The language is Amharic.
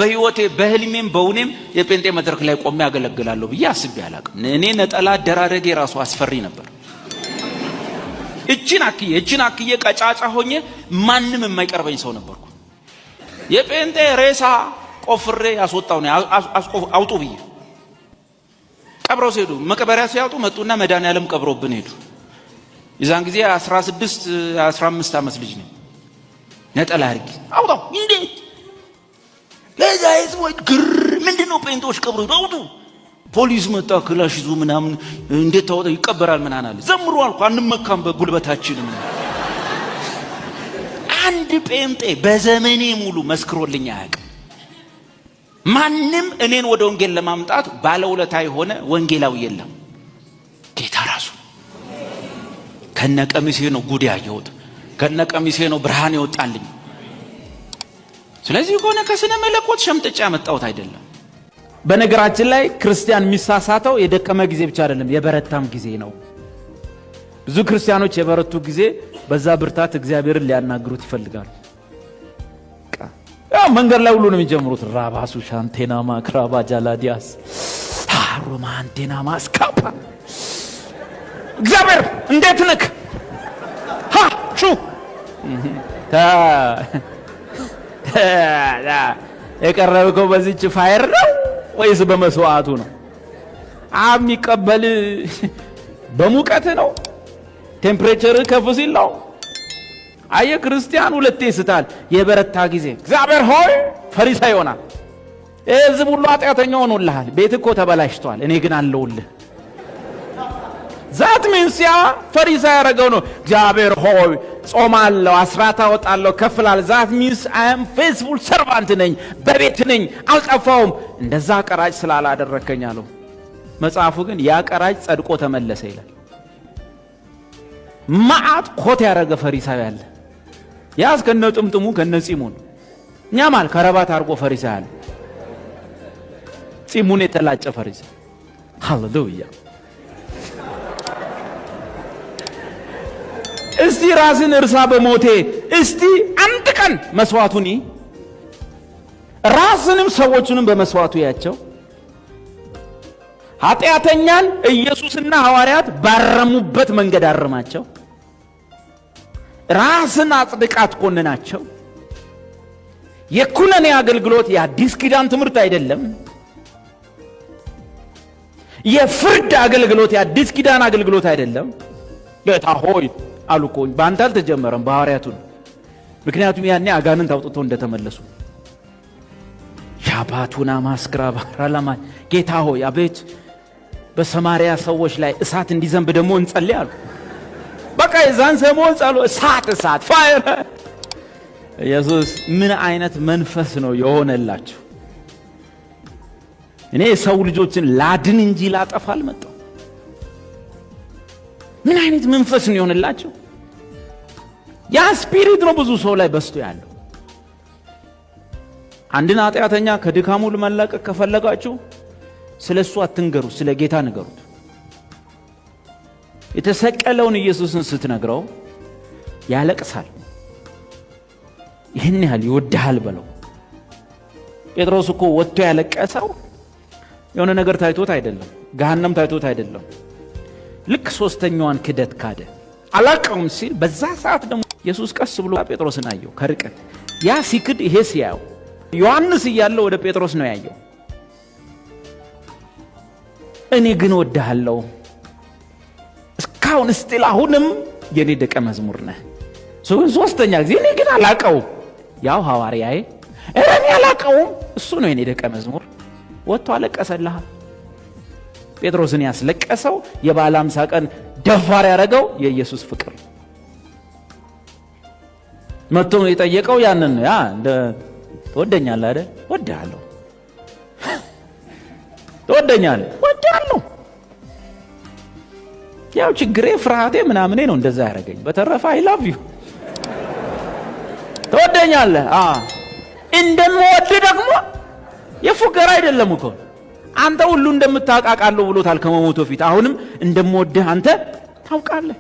በህይወቴ በህልሜም በውኔም የጴንጤ መድረክ ላይ ቆሜ ያገለግላለሁ ብዬ አስቤ አላቅም። እኔ ነጠላ ደራረጌ ራሱ አስፈሪ ነበር። እቺን አክዬ ቀጫጫ ሆኜ ማንም የማይቀርበኝ ሰው ነበርኩ። የጴንጤ ሬሳ ቆፍሬ ያስወጣው ነው አውጡ ብዬ ቀብረው ሲሄዱ መቀበሪያ ሲያጡ መጡና መድኃኒዓለም ቀብሮብን ሄዱ። የዛን ጊዜ 15 ዓመት ልጅ ነኝ። ነጠላ አድርጌ አውጣው እንዴ ለዛ ህዝቦች ግር ምንድነው ጴንጤዎች ቀብረው አውጡ። ፖሊስ መጣ ክላሽ ይዞ ምናምን እንዴት ታወጣ ይቀበራል ምናምን አለ። ዘምሩ አልኩ አንመካም በጉልበታችን። አንድ ጴንጤ በዘመኔ ሙሉ መስክሮልኝ አያውቅም። ማንም እኔን ወደ ወንጌል ለማምጣት ባለውለታ የሆነ ወንጌላዊ የለም። ጌታ ራሱ ከነቀሚሴ ነው ጉድ ያየሁት፣ ከነቀሚሴ ነው ብርሃን ይወጣልኝ። ስለዚህ ሆነ ከስነ መለኮት ሸምጥጫ ያመጣሁት አይደለም። በነገራችን ላይ ክርስቲያን የሚሳሳተው የደከመ ጊዜ ብቻ አይደለም የበረታም ጊዜ ነው። ብዙ ክርስቲያኖች የበረቱ ጊዜ በዛ ብርታት እግዚአብሔርን ሊያናግሩት ይፈልጋሉ። ያው መንገድ ላይ ሁሉ ነው የሚጀምሩት። ራባሱ ሻንቴና ማክራባ ጃላዲያስ ሮማንቴና ማስካፓ እግዚአብሔር እንዴት ነክ ሹ የቀረብከው በዚህች ፋየር ነው ወይስ በመስዋዕቱ ነው? የሚቀበል በሙቀት ነው? ቴምፕሬቸር ከፍ ሲል ነው? አየ ክርስቲያን ሁለቴ ስታል የበረታ ጊዜ እግዚአብሔር ሆይ ፈሪሳይ ይሆናል። እዚህ ሁሉ ኃጢአተኛ ሆኖልሃል፣ ቤት እኮ ተበላሽቷል፣ እኔ ግን አለውልህ። ዛት ሚንሲያ ፈሪሳይ ያደረገው ነው። እግዚአብሔር ሆይ ጾማለሁ፣ አስራት አወጣለሁ፣ ከፍላለሁ። ዛት ሚንስ አይ አም ፌስፉል ሰርቫንት ነኝ፣ በቤት ነኝ፣ አልጠፋውም። እንደዛ ቀራጭ ስላላደረከኝ አለው። መጽሐፉ ግን ያ ቀራጭ ጸድቆ ተመለሰ ይላል። ማአት ኮት ያደረገ ፈሪሳይ አለ። ያዝ ከነጥምጥሙ ከነጺሙን ኛማል ከረባት አርጎ ፈሪሳይ አለ። ጺሙን የተላጨ ፈሪሳይ። ሃሌሉያ። እስቲ ራስን እርሳ በሞቴ እስቲ አንድ ቀን መስዋዕቱን ራስንም ሰዎችንም በመስዋዕቱ ያቸው። ኃጢአተኛን ኢየሱስና ሐዋርያት ባረሙበት መንገድ አረማቸው። ራስን አጽድቃት ኮንናቸው። የኩነኔ አገልግሎት የአዲስ ኪዳን ትምህርት አይደለም። የፍርድ አገልግሎት የአዲስ ኪዳን አገልግሎት አይደለም። ጌታ ሆይ አሉኮኝ በአንተ አልተጀመረም በሐዋርያቱ ነው። ምክንያቱም ያኔ አጋንንት አውጥቶ እንደተመለሱ ሻባቱና ማስክራባ ራላማ ጌታ ሆይ አቤት በሰማሪያ ሰዎች ላይ እሳት እንዲዘንብ ደግሞ እንጸልይ አሉ። በቃ የዛን ሰሞን ጸሎት እሳት ፋየር። ኢየሱስ ምን አይነት መንፈስ ነው የሆነላችሁ? እኔ የሰው ልጆችን ላድን እንጂ ላጠፋ አልመጣሁ። ምን አይነት መንፈስ ነው የሆነላችሁ? ያ ስፒሪት ነው ብዙ ሰው ላይ በስቶ ያለው። አንድን ኃጢአተኛ ከድካሙ ለመላቀቅ ከፈለጋችሁ ስለሱ አትንገሩ፣ ስለ ጌታ ንገሩት። የተሰቀለውን ኢየሱስን ስትነግረው ያለቅሳል። ይህን ያህል ይወድሃል በለው። ጴጥሮስ እኮ ወጥቶ ያለቀሰው የሆነ ነገር ታይቶት አይደለም፣ ገሃነም ታይቶት አይደለም። ልክ ሶስተኛዋን ክደት ካደ አላቀውም ሲል በዛ ሰዓት ደግሞ ኢየሱስ ቀስ ብሎ ጴጥሮስን አየው ከርቀት። ያ ሲክድ ይሄ ሲያየው ዮሐንስ እያለው ወደ ጴጥሮስ ነው ያየው። እኔ ግን ወድሃለሁ እስካሁን ስቲል አሁንም የኔ ደቀ መዝሙር ነህ። ሶስተኛ ጊዜ እኔ ግን አላቀው ያው ሐዋርያዬ እኔ አላቀው እሱ ነው የኔ ደቀ መዝሙር። ወጥቶ አለቀሰልህ። ጴጥሮስን ያስለቀሰው የበዓለ ሃምሳ ቀን ደፋር ያደረገው የኢየሱስ ፍቅር። መጥቶ የጠየቀው ያንን ነው። ያ ትወደኛለህ አይደል? ወድሃለሁ። ትወደኛለህ? ወድሃለሁ። ያው ችግሬ ፍርሃቴ ምናምኔ ነው እንደዛ ያደረገኝ። በተረፈ አይ ላቭ ዩ። ትወደኛለህ? እንደምወድ ደግሞ የፉገራ አይደለም እኮ አንተ ሁሉ እንደምታውቃቃለሁ ብሎታል ከመሞቱ ፊት። አሁንም እንደምወድህ አንተ ታውቃለህ።